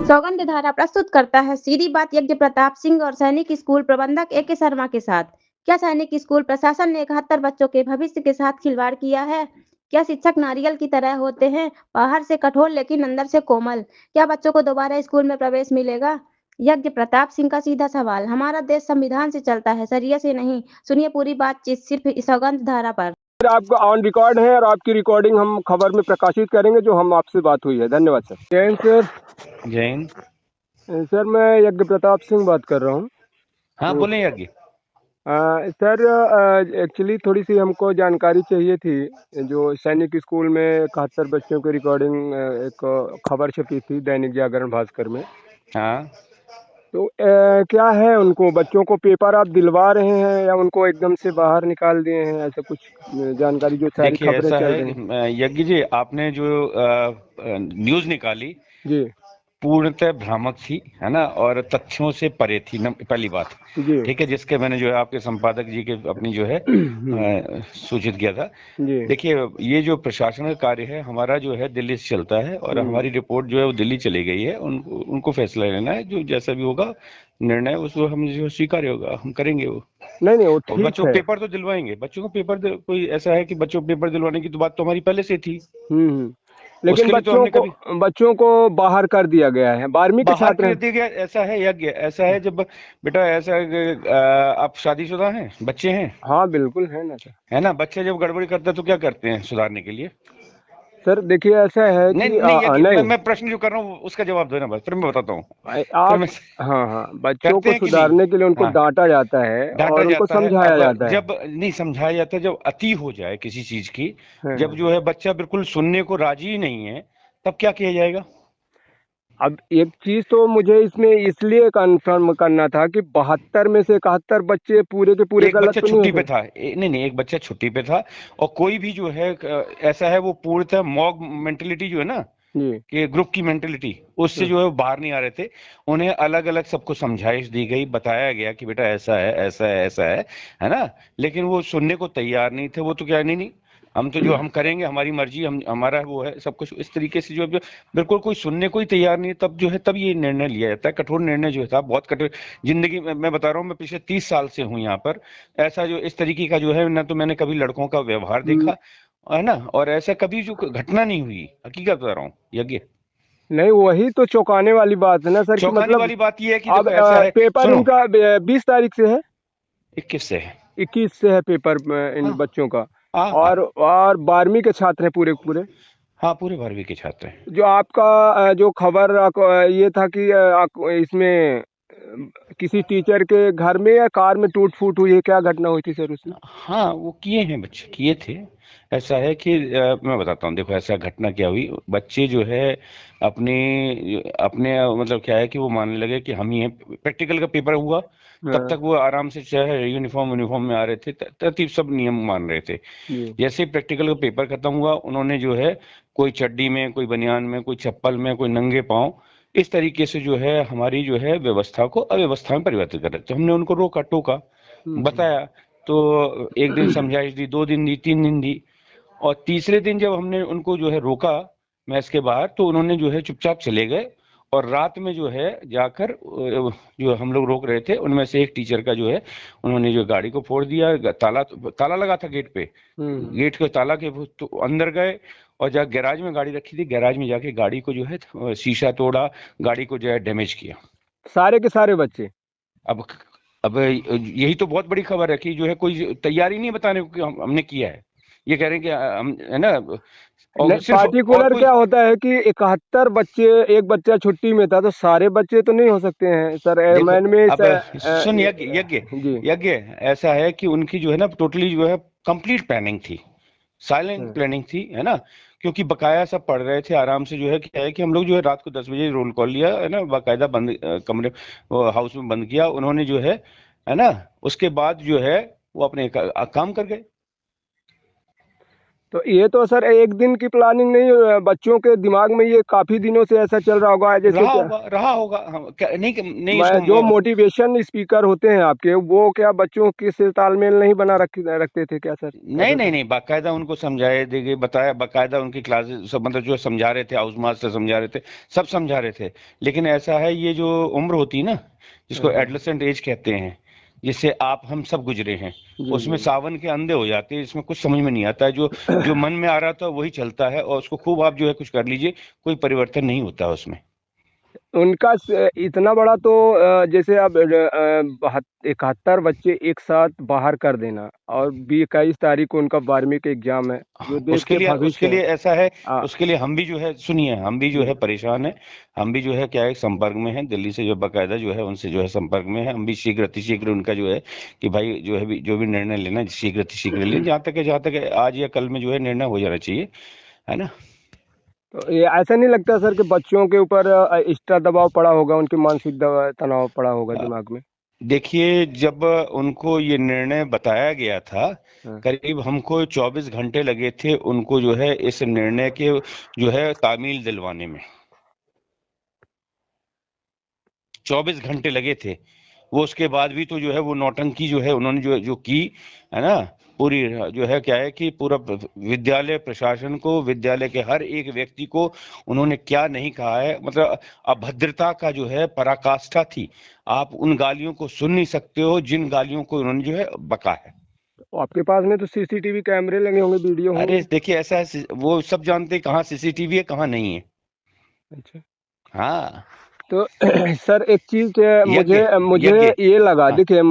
सौगंध धारा प्रस्तुत करता है सीधी बात यज्ञ प्रताप सिंह और सैनिक स्कूल प्रबंधक ए के शर्मा के साथ। क्या सैनिक स्कूल प्रशासन ने 71 बच्चों के भविष्य के साथ खिलवाड़ किया है? क्या शिक्षक नारियल की तरह होते हैं, बाहर से कठोर लेकिन अंदर से कोमल? क्या बच्चों को दोबारा स्कूल में प्रवेश मिलेगा? यज्ञ प्रताप सिंह का सीधा सवाल। हमारा देश संविधान से चलता है, शरिया से नहीं। सुनिए पूरी बातचीत सिर्फ सौगंध धारा पर। आपका ऑन रिकॉर्ड है और आपकी रिकॉर्डिंग हम खबर में प्रकाशित करेंगे जो हम आपसे बात हुई है। धन्यवाद sir. Jain sir. Jain sir, मैं यज्ञ प्रताप सिंह बात कर रहा हूँ। हाँ बोलें यज्ञ। सर, एक्चुअली थोड़ी सी हमको जानकारी चाहिए थी। जो सैनिक स्कूल में 71 बच्चों की रिकॉर्डिंग एक खबर छपी थी दैनिक जागरण भास्कर में। हाँ तो क्या है, उनको बच्चों को पेपर आप दिलवा रहे हैं या उनको एकदम से बाहर निकाल दिए हैं? ऐसा कुछ जानकारी, जो सारी देखिए खबरें ऐसा चल है रही हैं। यज्ञ जी, आपने जो न्यूज निकाली जी पूर्णतः भ्रामक थी, है ना, और तथ्यों से परे थी पहली बात। जी ठीक है, जिसके मैंने जो है आपके संपादक जी के अपनी जो है सूचित किया था। जी देखिए, ये जो प्रशासन का कार्य है हमारा जो है दिल्ली से चलता है और हमारी रिपोर्ट जो है वो दिल्ली चली गई है। उनको फैसला लेना है, जो जैसा भी होगा निर्णय उसको हम जो स्वीकार्य होगा हम करेंगे वो। नहीं, वो और ठीक बच्चों को है। पेपर तो दिलवाएंगे, बच्चों को पेपर कोई ऐसा है कि बच्चों को पेपर दिलवाने की तो बात तो हमारी पहले से थी। लेकिन उसके लिए तो हमने कभी बच्चों को बाहर कर दिया गया है। 12वीं के बाहर छात्र कर हैं। दिया गया। ऐसा है यज्ञ, ऐसा है जब बेटा ऐसा आप शादीशुदा हैं, बच्चे हैं, हाँ बिल्कुल है ना सर। है ना। बच्चे जब गड़बड़ी करते हैं तो क्या करते हैं सुधारने के लिए? सर देखिए, ऐसा है नहीं कि नहीं यज्ञ, नहीं, मैं प्रश्न जो कर रहा हूँ उसका जवाब देना, बस फिर मैं बताता हूँ। फिर आप, मैं हाँ, बच्चों करते को हैं कि नहीं? सुधारने के लिए उनको हाँ, डांटा जाता है डांटा और उनको जाता है। समझाया अब जाता है। जब नहीं समझाया जाता, जब अति हो जाए किसी चीज की, जब हाँ। जो है बच्चा बिल्कुल सुनने को राजी ही नहीं है, तब क्या किया जाएगा? अब एक चीज तो मुझे इसमें इसलिए कंफर्म करना था कि 72 में से 71 बच्चे पूरे के पूरे एक गलत बच्चा तो नहीं छुट्टी पे होते। था। नहीं नहीं, एक बच्चा छुट्टी पे था। और कोई भी जो है ऐसा है, वो पूर्णतः मॉब मेंटेलिटी जो है ना, जी कि ग्रुप की मेंटेलिटी, उससे हाँ, जो है वो बाहर नहीं आ रहे थे। उन्हें अलग अलग सबको समझाइश दी गई, बताया गया कि बेटा ऐसा है, ऐसा है, ऐसा है ना। लेकिन वो सुनने को तैयार नहीं थे। वो तो क्या, नहीं नहीं, हम तो जो हम करेंगे, हमारी मर्जी, हम हमारा वो है सब कुछ, इस तरीके से जो बिल्कुल कोई सुनने को ही तैयार नहीं है। तब जो है तब ये निर्णय लिया जाता है। कठोर निर्णय जो था, बहुत कठोर। जिंदगी में मैं बता रहा हूँ, मैं पिछले 30 साल से हूँ यहाँ पर। ऐसा जो इस तरीके का जो है ना, तो मैंने कभी लड़कों का व्यवहार हम्म, देखा है ना, और ऐसा कभी जो घटना नहीं हुई। हकीकत बता रहा हूँ यज्ञ। नहीं, वही तो चौंकाने वाली बात है ना सर, कि चौंकाने मतलब वाली बात यह है कि अब देखो ऐसा है, पेपर सुनो, इनका 20 तारीख से है। 21 से है। 21 से है पेपर इन हाँ बच्चों का। हाँ हाँ। और 12वीं के छात्र हैं पूरे पूरे। हाँ, पूरे 12वीं के छात्र हैं। जो आपका जो खबर ये था कि इसमें किसी टीचर के घर में या कार में टूट फूट हुई है, क्या घटना हुई थी सर उसमें? हाँ, वो किए हैं, बच्चे किए थे। ऐसा है कि मैं बताता हूँ। देखो, ऐसा घटना क्या हुई, बच्चे जो है अपने अपने मतलब क्या है कि वो मानने लगे कि हम ही हैं। प्रैक्टिकल का पेपर हुआ, तब हाँ तक वो आराम से चाहे यूनिफॉर्म में आ रहे थे, तरतीब सब नियम मान रहे थे। जी जैसे ही प्रैक्टिकल का पेपर खत्म हुआ, उन्होंने जो है कोई चड्डी में, कोई बनियान में, कोई चप्पल में, कोई नंगे पाँव, इस तरीके से जो है हमारी जो है व्यवस्था को अव्यवस्था में परिवर्तित कर रहे थे। तो हमने उनको रोका टोका, हम्म। बताया। तो एक दिन समझाइश दी, 2 दिन दी, 3 दिन दी, और तीसरे दिन जब हमने उनको जो है रोका मैस के बाहर, तो उन्होंने जो है चुपचाप चले गए। और रात में जो है जाकर जो हम लोग रोक रहे थे, उनमें से एक टीचर का जो है, उन्होंने जो गाड़ी को फोड़ दिया। ताला ताला लगा था गेट पे, हम्म। गेट के ताला के तो अंदर गए। और जहाँ गैराज में गाड़ी रखी थी, गैराज में जाके गाड़ी को जो है शीशा तोड़ा, गाड़ी को जो है डैमेज किया। सारे के सारे बच्चे? अब अब यही तो बहुत बड़ी खबर है कि जो है कोई तैयारी नहीं बताने को कि हमने किया है। ये कह रहे हैं कि हम, है ना, और नहीं, सिर्फ और पार्टिकुलर कोई। क्या होता है कि 71 बच्चे, एक बच्चा छुट्टी में था तो सारे बच्चे तो नहीं हो सकते हैं सर। देखो, मैन में अब सुन यज्ञ यज्ञ जी यज्ञ, ऐसा है कि उनकी जो है ना टोटली जो है कंप्लीट प्लानिंग थी, साइलेंट हाँ। प्लानिंग थी, है ना। क्योंकि बकाया सब पढ़ रहे थे आराम से। जो है क्या है कि हम लोग जो है रात को 10 बजे रोल कॉल लिया, है ना, बाकायदा बंद कमरे हाउस में बंद किया उन्होंने जो है ना। उसके बाद जो है वो अपने काम कर गए। तो ये तो सर एक दिन की प्लानिंग नहीं, बच्चों के दिमाग में ये काफी दिनों से ऐसा चल रहा होगा, जैसे क्या रहा होगा हम नहीं नहीं मैं इसको जो मोटिवेशन स्पीकर होते हैं आपके, वो क्या बच्चों के से तालमेल नहीं बना रखते थे क्या सर? नहीं ऐसा नहीं तो नहीं, बाकायदा उनको समझाए देगे, बताया, बाकायदा उनकी क्लासेस सब, मतलब जो समझा रहे थे, हाउस मास्टर समझा रहे थे, सब समझा रहे थे। लेकिन ऐसा है, ये जो उम्र होती है ना, जिसको हाँ, एडolescent एज कहते हैं, जिससे आप हम सब गुजरे हैं, जी उसमें जी। सावन के अंधे हो जाते हैं, इसमें कुछ समझ में नहीं आता है, जो जो मन में आ रहा था वही चलता है, और उसको खूब आप जो है कुछ कर लीजिए, कोई परिवर्तन नहीं होता है उसमें। उनका इतना बड़ा तो जैसे अब 71 बच्चे एक साथ बाहर कर देना, और 21 तारीख को उनका 12वीं का एग्जाम है, जो देश के उसके भविष्य है। लिए ऐसा है, आ, उसके लिए हम भी जो है, सुनिए, हम भी जो है जी परेशान है। हम भी जो है क्या है, संपर्क में है दिल्ली से, जो बाकायदा जो है उनसे जो है संपर्क में है। हम भी शीघ्र अतिशीघ्र उनका जो है कि भाई जो है जो भी निर्णय लेना शीघ्र अतिशीघ्र लें, जहाँ तक है आज या कल में जो है निर्णय हो जाना चाहिए, है ना। तो ये ऐसा नहीं लगता सर कि बच्चों के ऊपर एक्स्ट्रा दबाव पड़ा होगा, उनके मानसिक तनाव पड़ा होगा अ, दिमाग में? देखिए, जब उनको ये निर्णय बताया गया था, हाँ। करीब हमको 24 घंटे लगे थे उनको जो है इस निर्णय के जो है तामील दिलवाने में। 24 घंटे लगे थे वो, उसके बाद भी तो जो है वो नौटंकी जो है उन्होंने जो जो की, है ना। पूरी जो है क्या है कि पूरा विद्यालय प्रशासन को, विद्यालय के हर एक व्यक्ति को उन्होंने क्या नहीं कहा है, मतलब अभद्रता का जो है पराकाष्ठा थी। आप उन गालियों को सुन नहीं सकते हो जिन गालियों को उन्होंने जो है बका है। तो आपके पास में तो सीसीटीवी कैमरे लगे होंगे, वीडियो अरे होंगे। देखिए, ऐसा है, वो सब जानते हैं कहाँ सीसीटीवी है कहाँ नहीं है। अच्छा। हाँ। तो सर एक चीज यज्ञ मुझे मुझे यज्ञ। ये लगा, हाँ, देखिए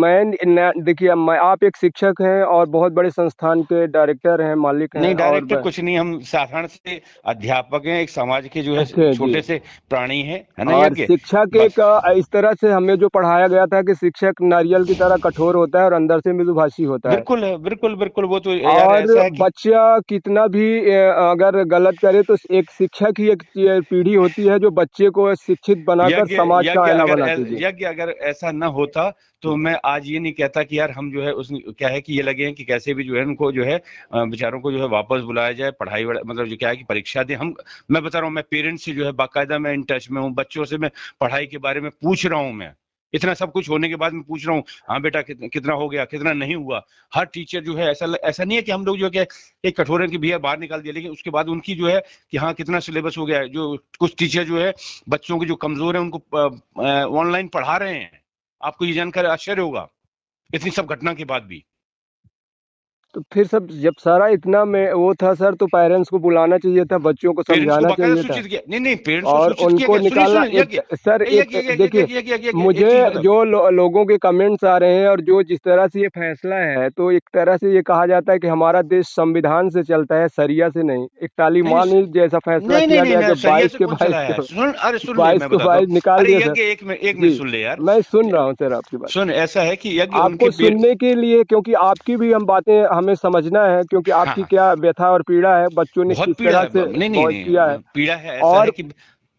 देखिए मैं, आप एक शिक्षक हैं और बहुत बड़े संस्थान के डायरेक्टर हैं, मालिक हैं, नहीं और डायरेक्टर कुछ नहीं, हम साधारण से अध्यापक हैं, एक समाज के जो है अच्छा जी। छोटे से प्राणी है ना, और यज्ञ। शिक्षक एक बस। इस तरह से हमें जो पढ़ाया गया था कि शिक्षक नारियल की तरह कठोर होता है और अंदर से मृदुभाषी होता है। बिल्कुल है, बिल्कुल बिल्कुल, वो तो यार और ऐसा है कि बच्चा कितना भी अगर गलत करे तो एक शिक्षक ही एक पीढ़ी होती है जो बच्चे को शिक्षित बनाकर यज्ञ समाज का आईना बनाती है। यज्ञ अगर ऐसा ना होता तो मैं आज ये नहीं कहता कि यार हम जो है उस, क्या है कि ये लगे हैं कि कैसे भी जो है उनको जो है बेचारों को जो है वापस बुलाया जाए, पढ़ाई मतलब जो क्या है कि परीक्षा दे। हम, मैं बता रहा हूँ, मैं पेरेंट्स से जो है बाकायदा मैं इन टच में हूँ, बच्चों से मैं पढ़ाई के बारे में पूछ रहा हूँ। मैं इतना सब कुछ होने के बाद मैं पूछ रहा हूँ, हाँ बेटा कितना हो गया, कितना नहीं हुआ। हर टीचर जो है, ऐसा नहीं है कि हम लोग जो है एक कठोर है कि भैया बाहर निकाल दिया, लेकिन उसके बाद उनकी जो है कि हाँ कितना सिलेबस हो गया है। जो कुछ टीचर जो है बच्चों के जो कमजोर है उनको ऑनलाइन पढ़ा रहे हैं। आपको ये जानकर आश्चर्य होगा, इतनी सब घटना के बाद भी। तो फिर सब जब सारा इतना में वो था सर, तो पेरेंट्स को बुलाना चाहिए था, बच्चों को पेरेंट्स को समझाना बाकायदा चाहिए था, सूचित किया, नहीं नहीं, पेरेंट्स को और सूचित किया उनको गया। सुनिए निकालना। सुनिए यज्ञ, एक सर एक देखिए, एक मुझे चीज बताओ। जो लोगों के कमेंट्स आ रहे हैं और जो जिस तरह से ये फैसला है, तो एक तरह से ये कहा जाता है कि हमारा देश संविधान से चलता है, सरिया से नहीं। एक नहीं तालीमानी जैसा फैसला नहीं नहीं किया नहीं गया नहीं, कि सरिया 22 से के कौन 22 चलाया है? के सुन, अरे सुन ले, 22 मैं को बताता हूँ। 22 निकाल अरे दिया सर। यज्ञ, एक मिनट जी, सुन ले यार। मैं सुन रहा हूँ सर आपकी बात। सुन, ऐसा है कि यज्ञ उनके आपको सुनने के लिए, क्योंकि आपकी भी हम बातें हमें समझना है, क्योंकि आपकी हाँ, क्या व्यथा और पीड़ा है, बच्चों ने बहुत किस पीड़ा तरह है, से नहीं नहीं बहुत किया है। नहीं, पीड़ा है, ऐसा है और कि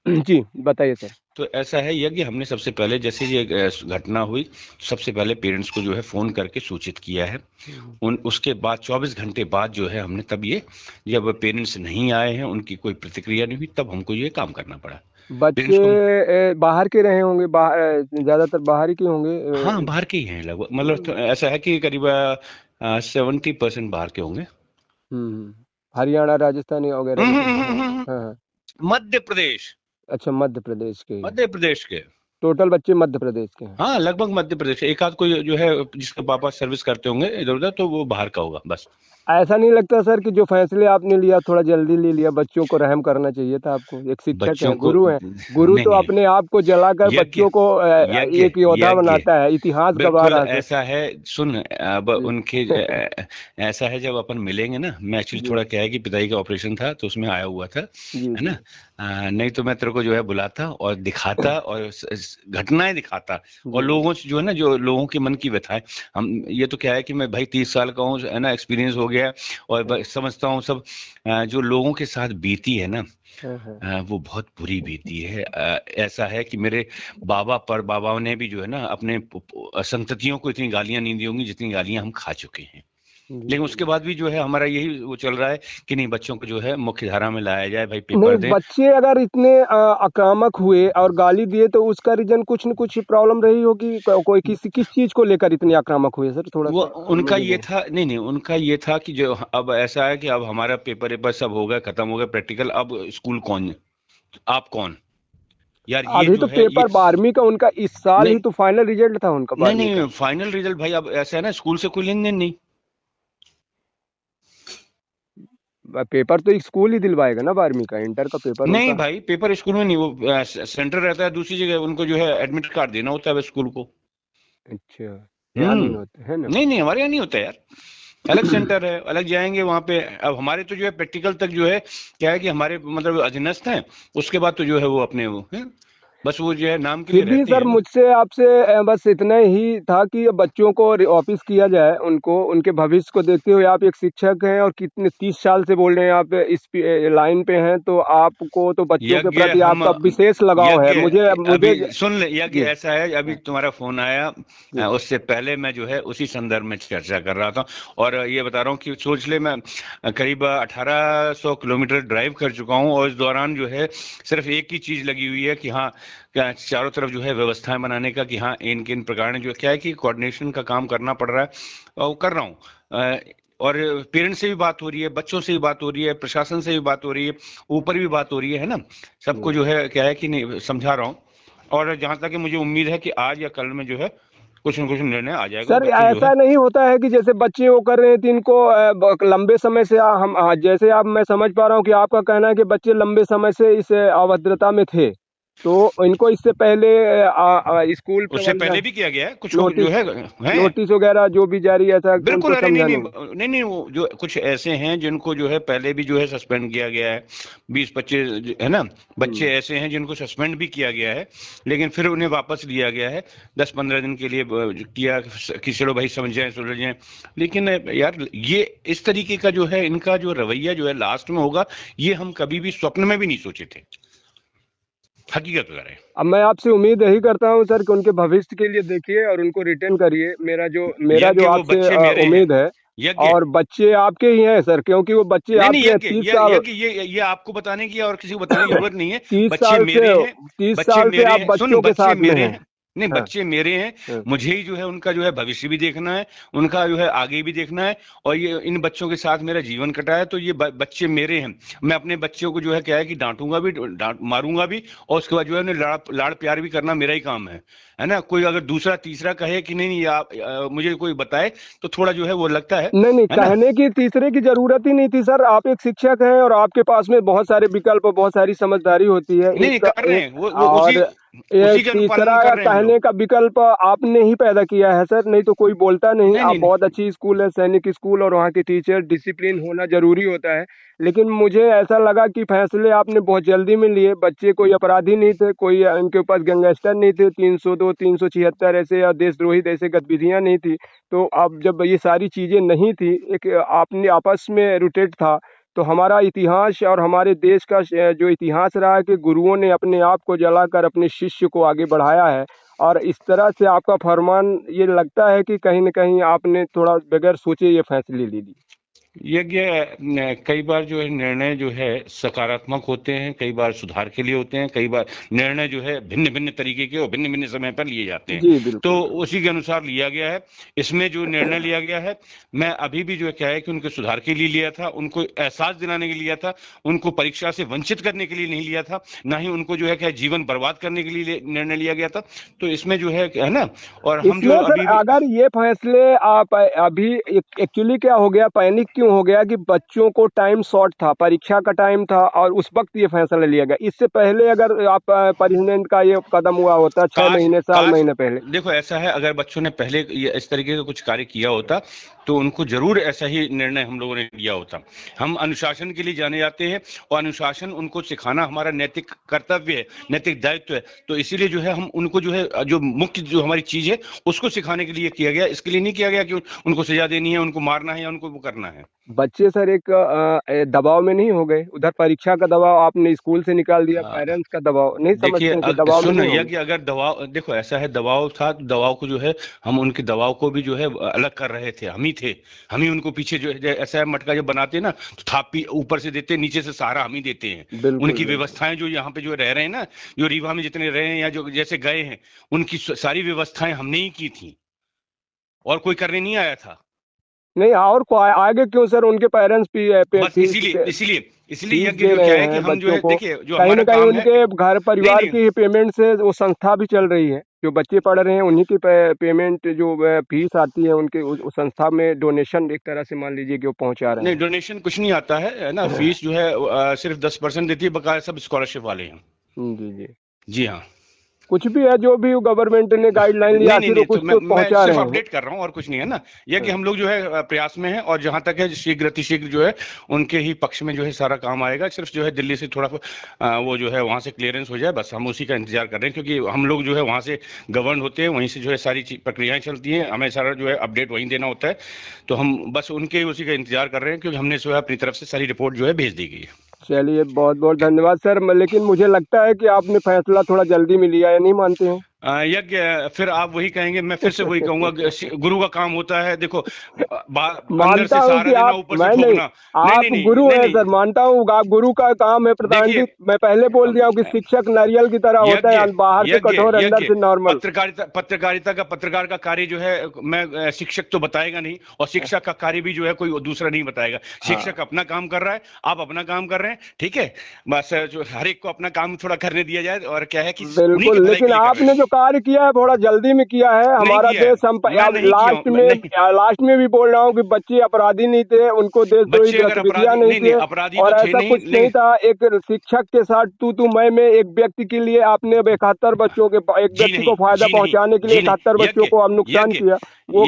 जी बताइए सर। तो ऐसा है यज्ञ, हमने सबसे पहले जैसे ये घटना हुई, सबसे पहले पेरेंट्स को जो है फोन करके सूचित किया है। उसके बाद 24 घंटे बाद जो है हमने तब ये, जब पेरेंट्स नहीं आए हैं, उनकी कोई प्रतिक्रिया नहीं हुई, तब हमको ये काम करना पड़ा। बच्चे पेरेंट्स को, बाहर के रहे होंगे, ज्यादातर बाहर ही के होंगे। हाँ बाहर के ही हैं लगभग, मतलब तो ऐसा है कि करीब 70% बाहर के होंगे। हरियाणा, राजस्थान वगैरह हम्म, के हम्म, थे। हम्म, हाँ हम्म, हाँ हाँ। मध्य प्रदेश, अच्छा, मध्य प्रदेश के ही। मध्य प्रदेश के। टोटल बच्चे मध्य प्रदेश के हैं। हाँ लगभग मध्य प्रदेश, एक आध कोई जो है जिसके पापा सर्विस करते होंगे इधर उधर, तो वो बाहर का होगा बस। ऐसा नहीं लगता सर कि जो फैसले आपने लिया थोड़ा जल्दी ले लिया? बच्चों को रहम करना चाहिए था आपको, एक शिक्षक बच्चों है, को गुरु है। गुरु नहीं तो नहीं, अपने आप को जलाकर यज्ञ बच्चों को यज्ञ एक योद्धा यज्ञ बनाता है, इतिहास गवा बिल्कुल रहा है सर। ऐसा है। सुन, अब जी उनके ऐसा है, जब अपन मिलेंगे ना, मैं एक्चुअली जी थोड़ा क्या है कि पिताजी का ऑपरेशन था तो उसमें आया हुआ था, जी है जी। ना। नहीं तो मैं तेरे को जो है बुलाता और दिखाता और घटनाएं दिखाता, जी और लोगों से जो है ना, जो लोगों के मन की व्यथाएं, हम, ये तो क्या है कि मैं भाई 30 साल का हूँ, है ना, एक्सपीरियंस हो गया है, और हाँ समझता हूँ सब। जो लोगों के साथ बीती है ना, हाँ हाँ। वो बहुत बुरी बीती है। ऐसा है कि मेरे बाबाओं ने भी जो है ना अपने संततियों को इतनी गालियां नहीं दी होंगी जितनी गालियां हम खा चुके हैं। लेकिन उसके बाद भी जो है हमारा यही वो चल रहा है कि नहीं, बच्चों को जो है मुख्य धारा में लाया जाए, भाई नहीं, पेपर दें। बच्चे अगर इतने आक्रामक हुए और गाली दिए तो उसका रीजन कुछ न कुछ प्रॉब्लम रही होगी। कोई किस चीज को लेकर इतने आक्रामक हुए सर, थोड़ा वो सा उनका मुझे ये था, नहीं नहीं, उनका ये था कि जो अब ऐसा है कि अब हमारा पेपर वेपर सब हो गया, खत्म हो गया प्रैक्टिकल, अब स्कूल कौन, आप कौन, यार ये अभी जो तो है ये। पेपर 12वीं का उनका इस साल ही नहीं तो फाइनल रिजल्ट था उनका नहीं 12वीं का। नहीं, फाइनल रिजल्ट भाई अब ऐसा है ना, स्कूल से कोई लेन देन नहीं। पेपर तो स्कूल ही दिलवाएगा ना 12वीं का, इंटर का पेपर नहीं उनका। भाई, पेपर स्कूल में नहीं, वो सेंटर रहता है दूसरी जगह, उनको जो है एडमिट कार्ड देना होता है स्कूल को। अच्छा, यहाँ नहीं होते है ना। नहीं नहीं, हमारे यहाँ नहीं होता यार, अलग सेंटर है, अलग जाएंगे वहां पे। अब हमारे तो जो है प्रैक्टिकल तक जो है क्या है कि हमारे मतलब अधीनस्थ हैं, उसके बाद तो जो है वो अपने वो है, बस वो जो है नाम के लिए फिर भी रहते सर हैं। मुझसे आपसे बस इतना ही था कि बच्चों को ऑफिस किया जाए, उनको उनके भविष्य को देखते हुए। आप एक शिक्षक हैं और कितने 30 साल से बोल रहे हैं आप इस लाइन पे हैं, तो आपको तो बच्चों के यज्ञ प्रति हम आपका विशेष लगाव है। यज्ञ मुझे अभी मुझे सुन ले, यज्ञ जी ऐसा है, अभी तुम्हारा फोन आया, जी उससे पहले मैं जो है उसी संदर्भ में चर्चा कर रहा था। और ये बता रहा हूँ कि सोच ले, मैं करीब 1800 किलोमीटर ड्राइव कर चुका हूँ, और इस दौरान जो है सिर्फ एक ही चीज लगी हुई है कि हाँ, क्या चारों तरफ जो है व्यवस्थाएं बनाने का, कि हाँ इन किन प्रकार ने जो क्या है कि कोऑर्डिनेशन का काम करना पड़ रहा है, और वो कर रहा हूँ। और पेरेंट्स से भी बात हो रही है, बच्चों से भी बात हो रही है, प्रशासन से भी बात हो रही है, ऊपर भी बात हो रही है ना, सबको जो है क्या है कि नहीं समझा रहा हूँ। और जहां तक कि मुझे उम्मीद है कि आज या कल में जो है कुछ न कुछ निर्णय आ जाएगा, सर, बच्चे जो ऐसा है। नहीं होता है कि जैसे बच्चे वो कर रहे हैं तो इनको लंबे समय से जैसे आप, मैं समझ पा रहा हूँ कि आपका कहना है कि बच्चे लंबे समय से इस अभद्रता में थे, तो इनको इससे पहले स्कूल उससे पहले प्रबंधन भी किया गया है कुछ को जो नोटिस है। नोटिस वगैरह जो भी जारी, ऐसा बिल्कुल, उनको अरे नहीं नहीं समझाने में। नहीं नहीं, वो जो कुछ ऐसे हैं जिनको जो है पहले भी जो है सस्पेंड किया गया है, 20-25 है ना, बच्चे ऐसे हैं जिनको सस्पेंड भी किया गया है, लेकिन फिर उन्हें वापस लिया गया है 10-15 दिन के लिए, किया कि चलो भाई समझ जाए सुलझ जाए। लेकिन यार ये इस तरीके का जो है इनका जो रवैया जो है लास्ट में होगा, ये हम कभी भी स्वप्न में भी नहीं सोचे थे, हकीकत है। अब मैं आपसे उम्मीद यही करता हूँ सर कि उनके भविष्य के लिए देखिए और उनको रिटेन करिए। मेरा जो यज्ञ वो आपसे बच्चे मेरे हैं, उम्मीद है। यज्ञ। और बच्चे आपके ही हैं सर, क्योंकि वो बच्चे नहीं नहीं, आपके हैं यज्ञ 30 साल। ये आपको बताने की और किसी को बताने की जरूरत नहीं है। तीस बच्चे साल से मेरे हैं, तीस बच्चे साल से मेरे आप हैं, सुन, बच्चों के बच्चे साथ में मेरे हैं। हैं, नहीं हाँ, बच्चे मेरे हैं, हाँ। मुझे ही जो है उनका जो है भविष्य भी देखना है, उनका जो है आगे भी देखना है, और ये इन बच्चों के साथ मेरा जीवन कटा है, तो ये बच्चे मेरे हैं। मैं अपने बच्चों को जो है क्या है कि डांटूंगा भी, मारूंगा भी, और उसके बाद जो है उन्हें लाड़ प्यार भी करना मेरा ही काम है ना। कोई अगर दूसरा तीसरा कहे कि नहीं नहीं आप मुझे कोई बताए, तो थोड़ा जो है वो लगता नहीं नहीं, है ना। कहने की तीसरे की जरूरत ही नहीं थी सर। आप एक शिक्षक हैं और आपके पास में बहुत सारे विकल्प और बहुत सारी समझदारी होती है। नहीं नहीं, एक कर रहे एक हैं वो और उसी एक के अनुपालन तीसरा कर रहे हैं हम कहने लोग। का विकल्प आपने ही पैदा किया है सर, नहीं तो कोई बोलता नहीं। नहीं आप नहीं बहुत नहीं, अच्छी स्कूल है, सैनिक स्कूल, और वहाँ के टीचर, डिसिप्लिन होना जरूरी होता है। लेकिन मुझे ऐसा लगा कि फैसले आपने बहुत जल्दी में लिए। बच्चे कोई अपराधी नहीं थे, कोई उनके पास गैंगस्टर नहीं थे, 302 376 ऐसे या देशद्रोही ऐसे गतिविधियां नहीं थी। तो अब जब ये सारी चीजें नहीं थी, एक आपने आपस में रोटेट था, तो हमारा इतिहास और हमारे देश का जो इतिहास रहा है कि गुरुओं ने अपने आप को जलाकर अपने शिष्य को आगे बढ़ाया है। और इस तरह से आपका फरमान, ये लगता है कि कहीं न कहीं आपने थोड़ा बगैर सोचे ये फैसले ले लिए। यज्ञ कई बार जो है निर्णय जो है सकारात्मक होते हैं, कई बार सुधार के लिए होते हैं, कई बार निर्णय जो है भिन्न भिन्न तरीके के और भिन्न भिन्न समय पर लिए जाते हैं। जी तो बिल्कुल। उसी के अनुसार लिया गया है। इसमें जो निर्णय लिया गया है, मैं अभी भी जो है क्या है कि उनके सुधार के लिए लिया था, उनको एहसास दिलाने के लिए लिया था, उनको परीक्षा से वंचित करने के लिए नहीं लिया था, ना ही उनको जो है क्या जीवन बर्बाद करने के लिए निर्णय लिया गया था। तो इसमें जो है ना, और हम जो इसमें सर अभी भी अगर ये फैसले आप अभी, एक्चुअली क्या हो गया, पैनिक क्यों हो गया कि बच्चों को टाइम शॉर्ट था, परीक्षा का टाइम था और उस वक्त ये फैसला लिया गया। इससे पहले अगर आप प्रेसिडेंट का ये कदम हुआ होता 6 महीने साल काश महीने पहले। देखो ऐसा है, अगर बच्चों ने पहले इस तरीके का कुछ कार्य किया होता, तो उनको जरूर ऐसा ही निर्णय हम लोगों ने लिया होता। हम अनुशासन के लिए जाने जाते हैं, और अनुशासन उनको सिखाना हमारा नैतिक कर्तव्य है, नैतिक दायित्व है। तो इसीलिए जो है हम उनको जो है जो मुख्य जो हमारी चीज है उसको सिखाने के लिए किया गया, इसके लिए नहीं किया गया कि उनको सजा देनी है, उनको मारना है या उनको वो करना है। बच्चे सर एक दबाव में नहीं हो गए? उधर परीक्षा का दबाव आपने स्कूल से निकाल दिया, हाँ, पेरेंट्स का दबाव नहीं देखिए समझते हैं कि दबाव में सुन नहीं यह होंगे? कि अगर दबाव देखो ऐसा है, दबाव था तो दबाव को जो है हम उनके दबाव को भी जो है अलग कर रहे थे, हम ही थे। हम ही उनको पीछे जो है ऐसा है, मटका जब बनाते हैं ना तो थापी ऊपर से देते हैं, नीचे से सहारा हम ही देते हैं। बिल्कुल उनकी बिल्कुल। व्यवस्थाएं जो यहाँ पे जो रह रहे हैं ना, जो रीवा में जितने रहे हैं या जो जैसे गए हैं, उनकी सारी व्यवस्थाएं हमने ही की थी और कोई करने नहीं आया था। नहीं और को आगे क्यों सर? उनके पेरेंट्स बस फीस इसीलिए इसीलिए इसलिए फीस यज्ञ दे जो रहे क्या है कि हैं हम जो बच्चों है को, देखिए जो कहीं हमारा ना कहीं काम है। उनके घर नहीं परिवार नहीं की पेमेंट से वो संस्था भी चल रही है। जो बच्चे पढ़ रहे हैं उन्हीं की पेमेंट जो फीस आती है उनके उस संस्था में डोनेशन एक तरह से मान लीजिए कि वो पहुंचा रहे नहीं, हैं। डोनेशन कुछ नहीं आता है ना, फीस जो है सिर्फ 10% देती है, बकाया सब स्कॉलरशिप वाले हैं। जी जी। जी हाँ। कुछ भी है जो भी गवर्नमेंट ने गाइडलाइन लिया नहीं नहीं आखिर वो नहीं, तो कुछ तो मैं पहुंचा सिर्फ रहे हैं। अपडेट कर रहा हूँ और कुछ नहीं है ना। यह कि हाँ। हम लोग जो है प्रयास में है, और जहां तक है शीघ्र अतिशीघ्र जो है उनके ही पक्ष में जो है सारा काम आएगा। सिर्फ जो है दिल्ली से थोड़ा वो जो है वहां से क्लियरेंस हो जाए, बस हम उसी का इंतजार कर रहे हैं, क्योंकि हम लोग जो है वहां से गवर्न होते हैं, वहीं से जो है सारी प्रक्रियाएं चलती हैं, हमें सारा जो है अपडेट वहीं देना होता है। तो हम बस उनके उसी का इंतजार कर रहे हैं, क्योंकि हमने जो है अपनी तरफ से सारी रिपोर्ट जो है भेज दी गई है। चलिए बहुत बहुत धन्यवाद सर। लेकिन मुझे लगता है कि आपने फैसला थोड़ा जल्दी में लिया है, नहीं मानते हैं? यज्ञ फिर आप वही कहेंगे, मैं फिर से वही कहूंगा कि गुरु का काम होता है, देखो अंदर मानता से हूं सहारा कि देना, आप, ऊपर से मैं नहीं, ठोकना। नहीं आप नहीं नहीं गुरु नहीं हैं नहीं, सर, मानता हूँ आप गुरु का काम है देखिए प्रतिनिधि। मैं पहले बोल दिया हूँ कि शिक्षक नारियल की तरह होता यज्ञ है, बाहर से यज्ञ कठोर अंदर यज्ञ से नॉर्मल। पत्रकारिता का, पत्रकार का कार्य जो है, मैं शिक्षक तो बताएगा नहीं, और शिक्षक का कार्य भी जो है कोई दूसरा नहीं बताएगा। हाँ शिक्षक अपना काम कर रहा है, आप अपना काम कर रहे हैं, ठीक है। बस जो हर एक को अपना काम थोड़ा करने दिया जाए, और क्या है कि उन्हीं के बिल्कुल। भलाई के लेकिन लिए कर रहे आपने हैं। जो कार्य किया है थोड़ा जल्दी में किया है। नहीं हमारा किया है, देश हम मैं अब नहीं किया हूं, नहीं। लास्ट में भी बोल रहा हूँ कि बच्चे अपराधी नहीं थे, उनको देशद्रोही बच्चे अगर गतिविधियां अपराधी नहीं नहीं नहीं, थे अपराधी तो और थे ऐसा नहीं, कुछ नहीं था। एक शिक्षक के साथ तू मैं में एक व्यक्ति के लिए आपने 71 बच्चों के, एक जी व्यक्ति नहीं को फायदा जी नहीं पहुंचाने के लिए जी नहीं, 71 बच्चों यज्ञ को आप नुकसान यज्ञ किया वो